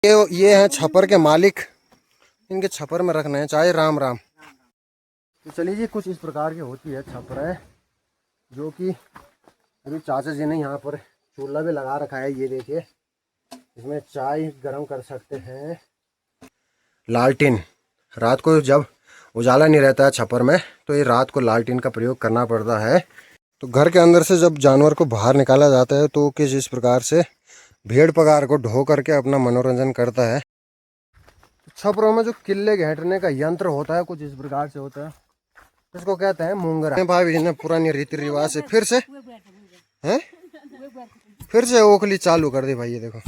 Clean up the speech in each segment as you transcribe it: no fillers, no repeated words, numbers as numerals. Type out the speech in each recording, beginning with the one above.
ये हैं छप्पर के मालिक, इनके छप्पर में रखना है चाहे। राम राम। तो चलिए जी, कुछ इस प्रकार की होती है छप्पर है, जो कि अभी चाचा जी ने यहाँ पर चूल्हा भी लगा रखा है। ये देखिए, इसमें चाय गर्म कर सकते हैं। लालटेन, रात को जब उजाला नहीं रहता है छप्पर में, तो ये रात को लालटेन का प्रयोग करना पड़ता है। तो घर के अंदर से जब जानवर को बाहर निकाला जाता है तो किस इस प्रकार से भेड़ पगार को ढो करके अपना मनोरंजन करता है। छपरों में जो किले घेंटने का यंत्र होता है कुछ इस प्रकार से होता है, इसको कहते हैं मुंगरा। भाभी ने पुरानी रीति रिवाज से फिर से ओखली चालू कर दी भाई। ये देखो,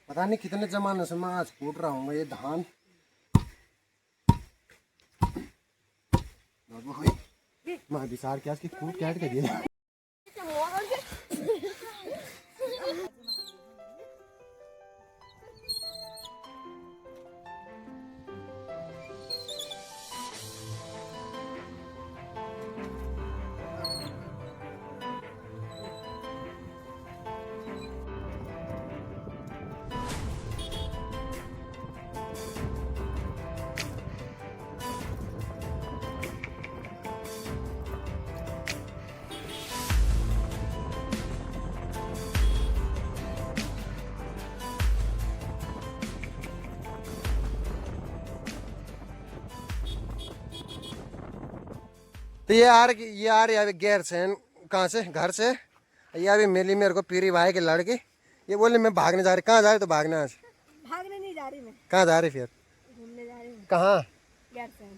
पता नहीं कितने जमाने से मैं आज कूट रहा हूँ ये धान। मैं विचार किया कि कूट कैट के दिया। तो ये यार अभी गैर से कहाँ से घर से ये अभी मिली मेरे को पीरी भाई के लड़की। ये बोले मैं भागने जा रही। कहाँ जा रही? तो भागने आज भागने नहीं जा रही मैं। कहाँ जा रही फिर? घूमने जा रही हूँ। कहाँ? गैरसैंण।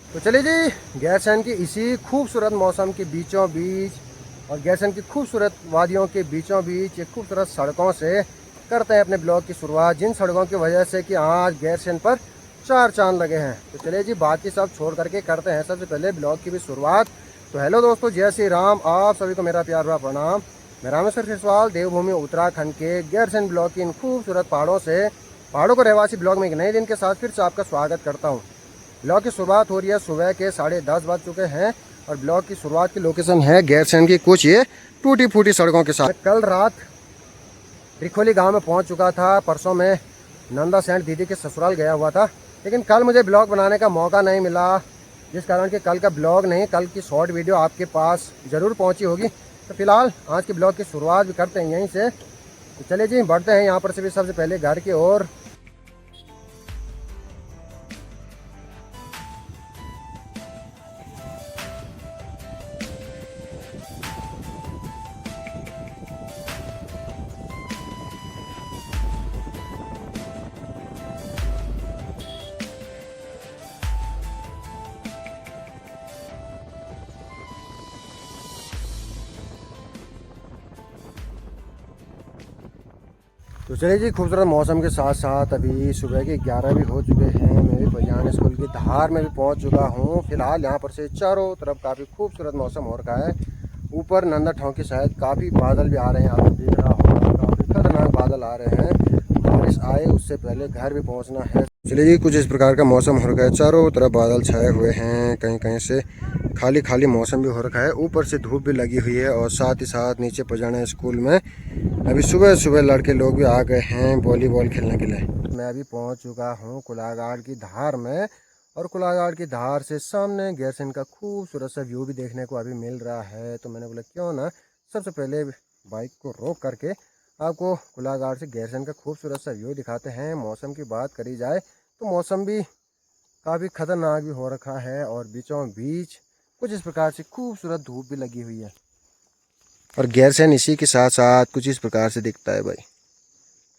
तो चलिए जी, गैरसैंण की इसी खूबसूरत मौसम के बीचों बीच और गैरसैंण की खूबसूरत वादियों के बीचों बीच एक खूबसूरत सड़कों से करते हैं अपने ब्लॉग की शुरुआत, जिन सड़कों की वजह से कि आज गैरसैंण पर 4 चांद लगे हैं। तो चलिए जी, बाकी सब छोड़ करके करते हैं सबसे पहले ब्लॉग की भी शुरुआत। तो हेलो दोस्तों, जय श्री राम। आप सभी को मेरा प्यार भरा प्रणाम। मैं रामेश्वर सिसवाल, देवभूमि उत्तराखंड के गैरसैंण ब्लॉक की इन खूबसूरत पहाड़ों को रहवासी ब्लॉग में एक नए दिन के साथ फिर से आपका स्वागत करता हूँ। ब्लॉग की शुरुआत हो रही है, सुबह के 10:30 बज चुके हैं और ब्लॉग की शुरुआत की लोकेशन है गैरसैंण की कुछ ये टूटी फूटी सड़कों के साथ। कल रात रिखोली गांव में पहुंच चुका था। परसों में नंदा सेंट दीदी के ससुराल गया हुआ था, लेकिन कल मुझे ब्लॉग बनाने का मौका नहीं मिला, जिस कारण कि कल का ब्लॉग नहीं, कल की शॉर्ट वीडियो आपके पास ज़रूर पहुंची होगी। तो फिलहाल आज के ब्लॉग की शुरुआत भी करते हैं यहीं से। तो चलिए जी, बढ़ते हैं यहाँ पर से भी सबसे पहले घर की ओर। तो चलिए जी, खूबसूरत मौसम के साथ साथ अभी सुबह के 11 भी हो चुके हैं। मैं भी बजान स्कूल की धार में भी पहुंच चुका हूं। फिलहाल यहां पर से चारों तरफ काफ़ी खूबसूरत मौसम हो रखा है। ऊपर नंदा ठाव की शायद काफ़ी बादल भी आ रहे हैं, आपको दिख रहा होगा, काफ़ी खतरनाक बादल आ रहे हैं। बारिश आए उससे पहले घर भी पहुँचना है। चलिए जी, कुछ इस प्रकार का मौसम हो रखा है। चारों तरफ बादल छाए हुए हैं, कहीं कहीं से खाली खाली मौसम भी हो रखा है। ऊपर से धूप भी लगी हुई है और साथ ही साथ नीचे पजाना स्कूल में अभी सुबह सुबह लड़के लोग भी आ गए हैं वॉलीबॉल खेलने के लिए। मैं अभी पहुंच चुका हूं कुलागाड़ की धार में और कुलागाड़ की धार से सामने गैरसैंण का खूबसूरत सा व्यू भी देखने को अभी मिल रहा है। तो मैंने बोला क्यों ना सबसे पहले बाइक को रोक करके आपको कुलागाड़ से गैरसैंण का खूबसूरत सा व्यू दिखाते हैं। मौसम की बात करी जाए तो मौसम भी काफ़ी खतरनाक भी हो रखा है और बीचों बीच कुछ इस प्रकार से खूबसूरत धूप भी लगी हुई है और गैरसैंण इसी के साथ साथ कुछ इस प्रकार से दिखता है भाई।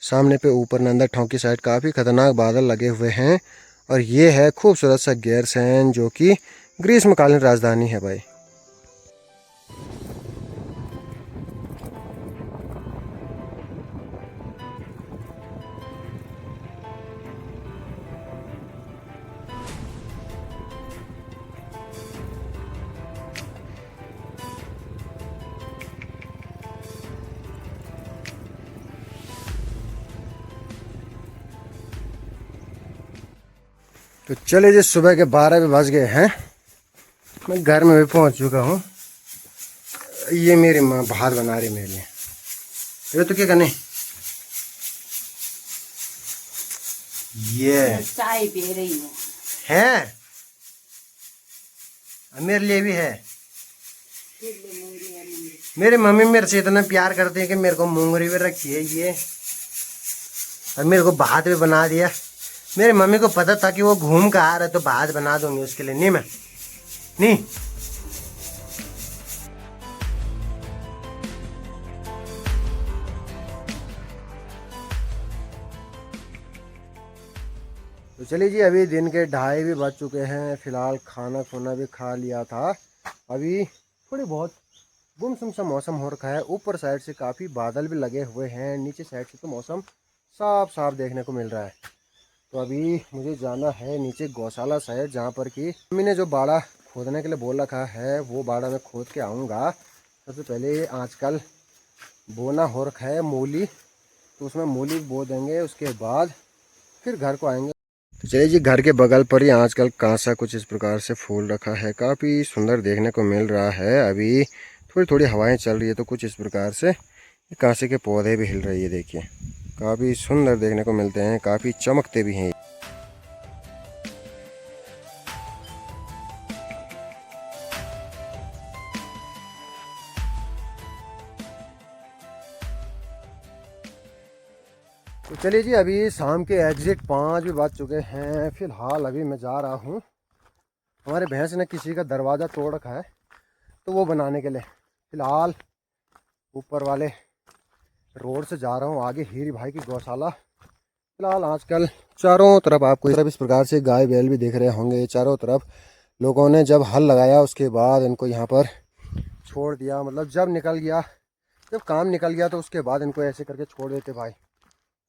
सामने पे ऊपर नंदा ठाव की साइड काफ़ी खतरनाक बादल लगे हुए हैं और ये है खूबसूरत सा गैरसैंण, जो कि ग्रीष्मकालीन राजधानी है भाई। तो चले जी, सुबह के 12 भी बज गए हैं। मैं घर में भी पहुंच चुका हूं। ये मेरी माँ भात बना रही मेरे लिए। ये तो क्या करने ये चाय पी रही हूँ। है, मेरे लिए भी है। मेरी मम्मी मेरे से इतना प्यार करते हैं कि मेरे को मूंगरी भी रखी है ये, और मेरे को भात भी बना दिया। मेरी मम्मी को पता था कि वो घूम कर आ रहा है तो भात बना दूंगी उसके लिए। नहीं मैं नहीं। तो चलिए जी, अभी दिन के 2:30 भी बज चुके हैं। फिलहाल खाना खुना भी खा लिया था। अभी थोड़ी बहुत गुमसुम सा मौसम हो रखा है। ऊपर साइड से काफ़ी बादल भी लगे हुए हैं, नीचे साइड से तो मौसम साफ साफ देखने को मिल रहा है। तो अभी मुझे जाना है नीचे गौशाला साइड, जहाँ पर कि मम्मी ने जो बाड़ा खोदने के लिए बोल रखा है वो बाड़ा मैं खोद के आऊँगा। सबसे पहले आजकल बोना हो रखा है मूली, तो उसमें मूली बो देंगे, उसके बाद फिर घर को आएंगे। तो चलिए जी, घर के बगल पर ही आजकल कांसा कुछ इस प्रकार से फूल रखा है, काफ़ी सुंदर देखने को मिल रहा है। अभी थोड़ी थोड़ी हवाएं चल रही है तो कुछ इस प्रकार से कांसे के पौधे भी हिल रही है। देखिए काफ़ी सुंदर देखने को मिलते हैं, काफ़ी चमकते भी हैं। तो चलिए जी, अभी शाम के एग्जिट 5 भी बज चुके हैं। फिलहाल अभी मैं जा रहा हूँ, हमारे भैंस ने किसी का दरवाज़ा तोड़ रखा है तो वो बनाने के लिए फ़िलहाल ऊपर वाले रोड से जा रहा हूँ आगे हीरी भाई की गौशाला। फिलहाल आजकल चारों तरफ आपको इस प्रकार से गाय बैल भी दिख रहे होंगे। चारों तरफ लोगों ने जब हल लगाया उसके बाद इनको यहाँ पर छोड़ दिया, मतलब जब काम निकल गया तो उसके बाद इनको ऐसे करके छोड़ देते भाई।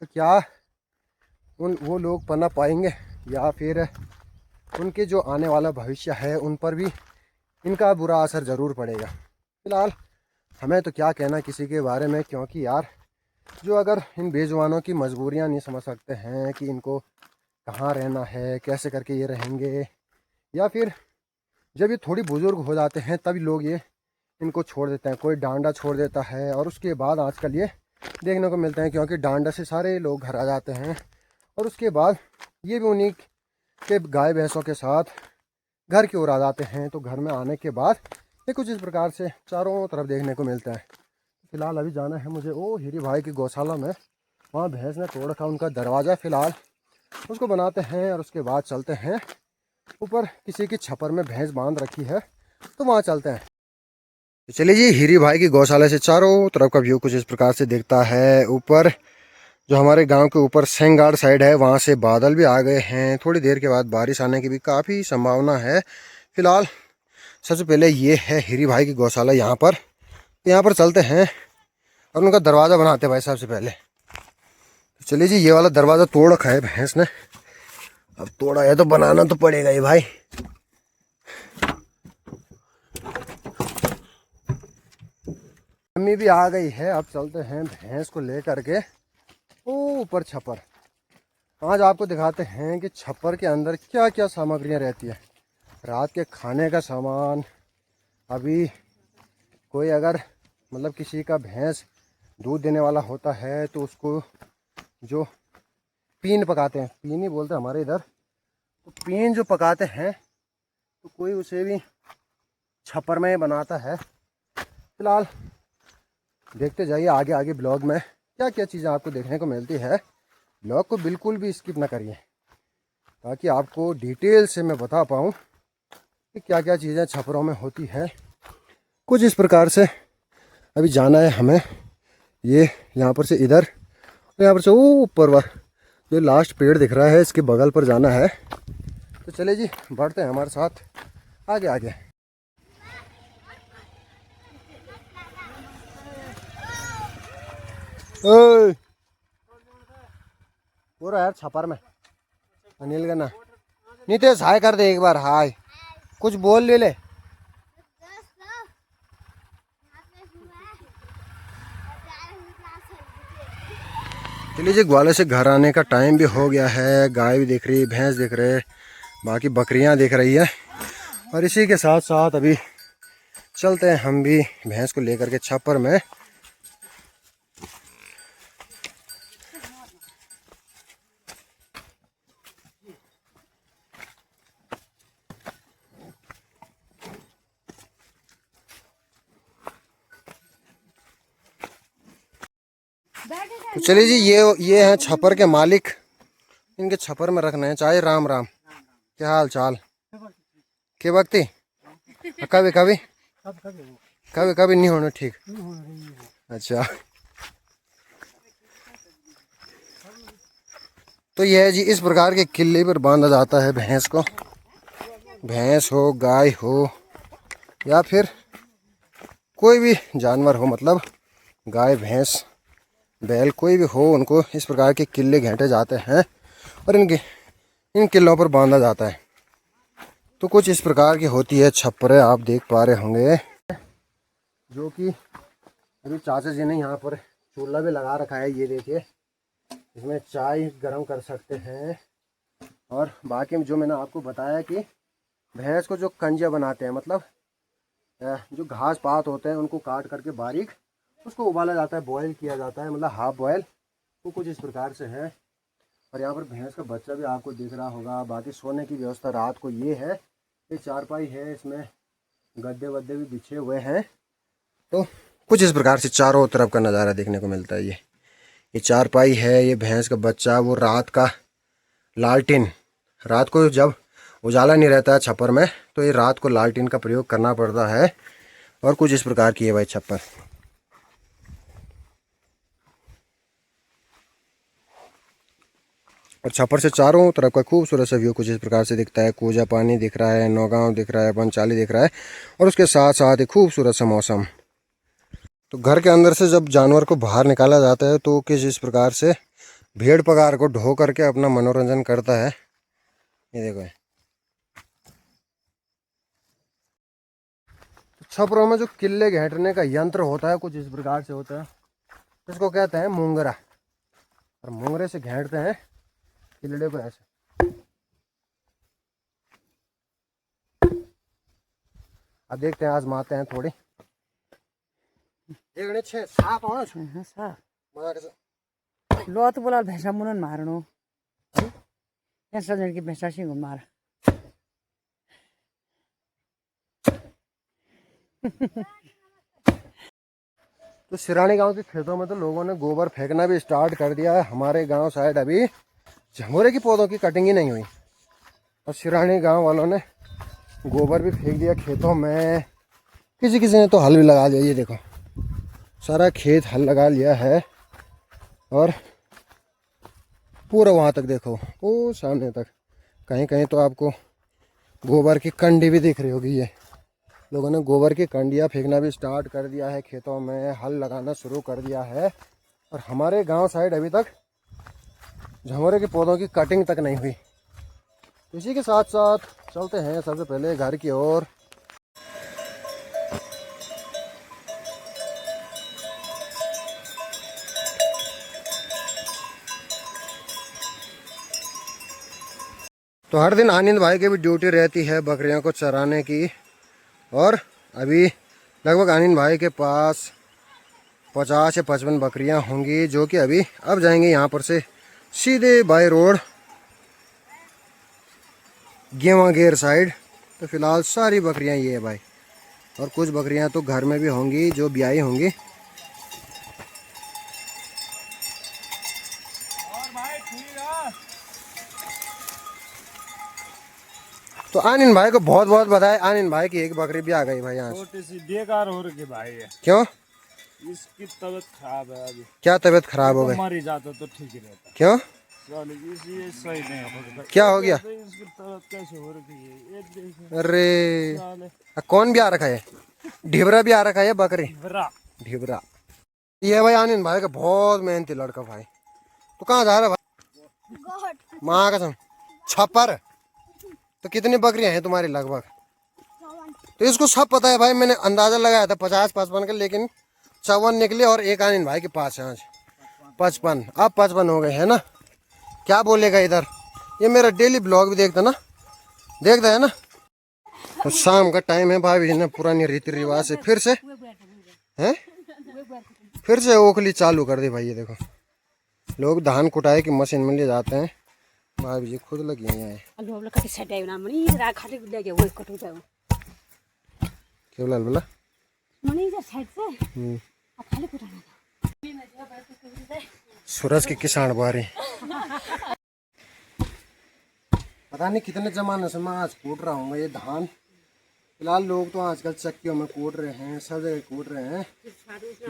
तो क्या वो लोग पना पाएंगे, या फिर उनके जो आने वाला भविष्य है उन पर भी इनका बुरा असर ज़रूर पड़ेगा। फिलहाल हमें तो क्या कहना किसी के बारे में, क्योंकि यार जो अगर इन बेजुबानों की मजबूरियां नहीं समझ सकते हैं कि इनको कहाँ रहना है, कैसे करके ये रहेंगे, या फिर जब ये थोड़ी बुज़ुर्ग हो जाते हैं तभी लोग ये इनको छोड़ देते हैं। कोई डांडा छोड़ देता है और उसके बाद आजकल ये देखने को मिलते हैं, क्योंकि डांडा से सारे लोग घर आ जाते हैं और उसके बाद ये भी उन्हीं के गाय भैंसों के साथ घर की ओर आ जाते हैं। तो घर में आने के बाद ये कुछ इस प्रकार से चारों तरफ देखने को मिलता है। फिलहाल अभी जाना है मुझे ओ हीरी भाई की गौशाला में, वहाँ भैंस ने तोड़ रखा उनका दरवाज़ा। फ़िलहाल उसको बनाते हैं और उसके बाद चलते हैं ऊपर, किसी की छप्पर में भैंस बांध रखी है तो वहाँ चलते हैं। तो चलिए जी, हीरी भाई की गौशाला से चारों तरफ का व्यू कुछ इस प्रकार से दिखता है। ऊपर जो हमारे गांव के ऊपर सेंगाड़ साइड है वहाँ से बादल भी आ गए हैं, थोड़ी देर के बाद बारिश आने की भी काफ़ी संभावना है। फिलहाल सबसे पहले ये है हीरी भाई की गौशाला, यहाँ पर चलते हैं और उनका दरवाज़ा बनाते हैं भाई सबसे पहले। तो चलिए जी, ये वाला दरवाज़ा तोड़ रखा है भैंस ने, अब तोड़ा है तो बनाना तो पड़ेगा ही भाई। मम्मी भी आ गई है, अब चलते हैं भैंस को लेकर के ऊपर छप्पर। आज आपको दिखाते हैं कि छप्पर के अंदर क्या क्या सामग्रियां रहती है। रात के खाने का सामान, अभी कोई अगर मतलब किसी का भैंस दूध देने वाला होता है तो उसको जो पीन पकाते हैं, पीन ही बोलते हैं हमारे इधर, तो पीन जो पकाते हैं तो कोई उसे भी छप्पर में बनाता है। फिलहाल देखते जाइए आगे आगे ब्लॉग में क्या क्या चीज़ें आपको देखने को मिलती है। ब्लॉग को बिल्कुल भी स्किप ना करिए ताकि आपको डिटेल से मैं बता पाऊँ कि क्या क्या चीज़ें छप्परों में होती है। कुछ इस प्रकार से अभी जाना है हमें, ये यहाँ पर से इधर, यहाँ पर से ऊपर जो लास्ट पेड़ दिख रहा है इसके बगल पर जाना है। तो चले जी, बढ़ते हैं हमारे साथ आगे आगे। पूरा यार छप्पर में अनिल का ना नीतीश हाय कर दे एक बार, हाय कुछ बोल ले। चलिए जी, ग्वाले से घर आने का टाइम भी हो गया है। गाय भी दिख रही है, भैंस दिख रहे, बाकी बकरियां दिख रही है, और इसी के साथ साथ अभी चलते हैं हम भी भैंस को लेकर के छप्पर में। तो चलिए जी, ये हैं छप्पर के मालिक। इनके छप्पर में रखना है चाय। राम राम, क्या हाल चाल के वक्ति? कभी कभी कभी कभी नहीं होना ठीक। अच्छा, तो यह है जी, इस प्रकार के किले पर बांधा जाता है भैंस को। भैंस हो, गाय हो, या फिर कोई भी जानवर हो, मतलब गाय भैंस बैल कोई भी हो, उनको इस प्रकार के किले घेंटे जाते हैं और इन किलों पर बांधा जाता है। तो कुछ इस प्रकार की होती है छप्परें, आप देख पा रहे होंगे, जो कि अभी चाचा जी ने यहाँ पर चूल्हा भी लगा रखा है। ये देखिए, इसमें चाय गर्म कर सकते हैं। और बाकी में जो मैंने आपको बताया कि भैंस को जो कंजिया बनाते हैं, मतलब जो घास पात होते हैं उनको काट करके बारीक उसको उबाला जाता है, बॉयल किया जाता है, मतलब हाफ बॉयल। तो कुछ इस प्रकार से है। और यहाँ पर भैंस का बच्चा भी आपको दिख रहा होगा। बाकी सोने की व्यवस्था रात को ये है, ये चारपाई है, इसमें गद्दे वद्दे भी बिछे हुए हैं। तो कुछ इस प्रकार से चारों तरफ का नज़ारा देखने को मिलता है। ये चारपाई है, ये भैंस का बच्चा, वो रात का लालटेन, रात को जब उजाला नहीं रहता है छप्पर में, तो ये रात को लालटेन का प्रयोग करना पड़ता है। और कुछ इस प्रकार की है भाई छप्पर। और छप्पर से चारों तरफ का खूबसूरत सा व्यू कुछ इस प्रकार से दिखता है। कूजा पानी दिख रहा है, नौगांव दिख रहा है, पंचाली दिख रहा है, और उसके साथ साथ एक खूबसूरत सा मौसम। तो घर के अंदर से जब जानवर को बाहर निकाला जाता है तो किस इस प्रकार से भेड़ पगार को ढो करके अपना मनोरंजन करता है। ये देखो, छपरों में जो किले घेंटने का यंत्र होता है कुछ इस प्रकार से होता है। इसको कहते हैं मुंगरा। और मुंगरे से घेंटते हैं किले को ऐसे। अब देखते हैं, आजमाते हैं थोड़ी। एक छे साफ हो साफ मजा से लो तो बोला भैंसा मुनन मारनो ऐसा जन की भैंसा सिंह मार तो सिरानी गांव के खेतों में तो लोगों ने गोबर फेंकना भी स्टार्ट कर दिया है। हमारे गांव साइड अभी झमोरे की पौधों की कटिंग ही नहीं हुई, और सिरानी गांव वालों ने गोबर भी फेंक दिया खेतों में। किसी किसी ने तो हल भी लगा लिया। ये देखो, सारा खेत हल लगा लिया है। और पूरा वहाँ तक देखो, वो सामने तक, कहीं कहीं तो आपको गोबर की कंडी भी दिख रही होगी। ये लोगों ने गोबर की कंडियाँ फेंकना भी स्टार्ट कर दिया है खेतों में, हल लगाना शुरू कर दिया है। और हमारे गांव साइड अभी तक झमोरे के पौधों की कटिंग तक नहीं हुई। इसी के साथ साथ चलते हैं सबसे पहले घर की ओर। तो हर दिन आनंद भाई की भी ड्यूटी रहती है बकरियों को चराने की। और अभी लगभग आनंद भाई के पास 50 या 55 बकरियां होंगी, जो कि अभी अब जाएंगे यहाँ पर से सीधे बाई रोड गेवागेर साइड। तो फिलहाल सारी बकरियां ये है भाई, और कुछ बकरियां तो घर में भी होंगी जो ब्याही होंगी। तो आनंद भाई को बहुत बहुत बधाई। आनंद भाई की एक बकरी भी आ गई भाई यहाँ। छोटी सी बेकार हो रही भाई है। क्यों? इसकी तबीयत खराब है अभी। क्या तबीयत खराब हो गई? मर ही जाता तो ठीक ही रहता। क्यों? इसलिए सही नहीं हो। क्या हो गया? इसकी तबीयत कैसे हो रही है? एक दिन अरे कौन भी आ रखा है? ढिबरा भी आ रखा है बकरी? ढिबरा। ये भाई आनंद भाई का बहुत मेहनती लड़का भाई। तो कहाँ जा रहा है भाई? माँ कसम, छप्पर। तो कितनी बकरियां हैं तुम्हारी लगभग? तो इसको सब पता है भाई, मैंने अंदाजा लगाया था 50-55 का, लेकिन 54 निकले और एक आनंद भाई के पास है आज 55। अब 55 हो गए है ना। क्या बोलेगा इधर? ये मेरा डेली ब्लॉग भी देखता है ना। तो शाम का टाइम है, भाभी जी ने पुरानी रीति रिवाज से फिर से ओखली चालू कर दी भाई। ये देखो, लोग धान कुटाई की मशीन में ले जाते हैं, भाभी जी खुद लगी हैं। क्या बोला? सूरज की किसान बारी पता नहीं कितने जमाने से मैं आज कूट रहा हूँ ये धान। फिलहाल लोग तो आजकल चक्कियों में कूट रहे हैं, सब जगह कूट रहे हैं,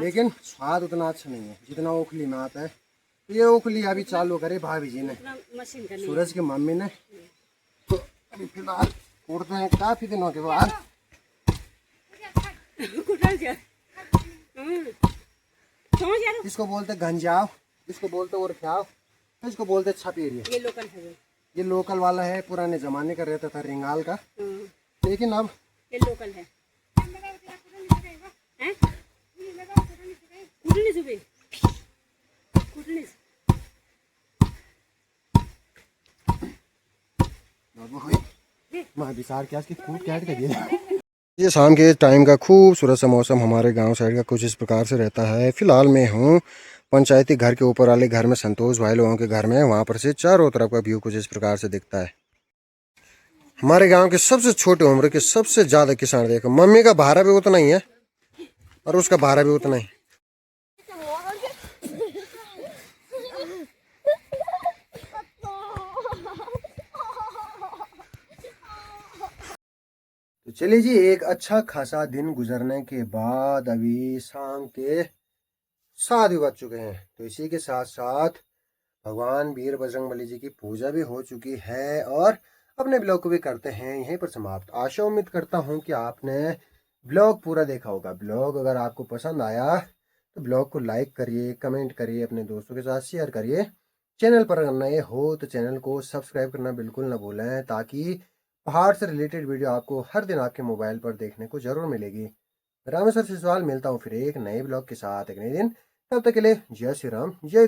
लेकिन स्वाद उतना अच्छा नहीं है जितना ओखली में आता है। तो ये ओखली अभी चालू करे भाभी जी ने, सूरज की मम्मी ने। तो अभी फिलहाल कूटते हैं काफी दिनों के बाद। इसको बोलते गंजाव, इसको बोलते उरख्याव, इसको बोलते छपेरिया। ये लोकल है, ये लोकल वाला है, पुराने जमाने का रहता था रिंगाल का, लेकिन अब ये लोकल है। कुटनी सुबह कुटनी ये शाम के टाइम का खूबसूरत सा मौसम हमारे गांव साइड का कुछ इस प्रकार से रहता है। फिलहाल मैं हूँ पंचायती घर के ऊपर वाले घर में, संतोष भाई लोगों के घर में। वहाँ पर से चारों तरफ का व्यू कुछ इस प्रकार से दिखता है। हमारे गांव के सबसे छोटे उम्र के सबसे ज़्यादा किसान देखो, मम्मी का भाड़ा भी उतना ही है और उसका भाड़ा भी उतना ही। तो चलिए जी, एक अच्छा खासा दिन गुजरने के बाद अभी शाम के 7 भी बज चुके हैं। तो इसी के साथ साथ भगवान वीर बजरंगबली जी की पूजा भी हो चुकी है और अपने ब्लॉग को भी करते हैं यहीं पर समाप्त। आशा उम्मीद करता हूं कि आपने ब्लॉग पूरा देखा होगा। ब्लॉग अगर आपको पसंद आया तो ब्लॉग को लाइक करिए, कमेंट करिए, अपने दोस्तों के साथ शेयर करिए। चैनल पर अगर नए हो तो चैनल को सब्सक्राइब करना बिल्कुल ना भूलें, ताकि पहाड़ से रिलेटेड वीडियो आपको हर दिन आपके मोबाइल पर देखने को जरूर मिलेगी। रामेश्वर सिसवाल मिलता हूँ फिर एक नए ब्लॉग के साथ एक नए दिन। तब तक के लिए जय श्री राम, जय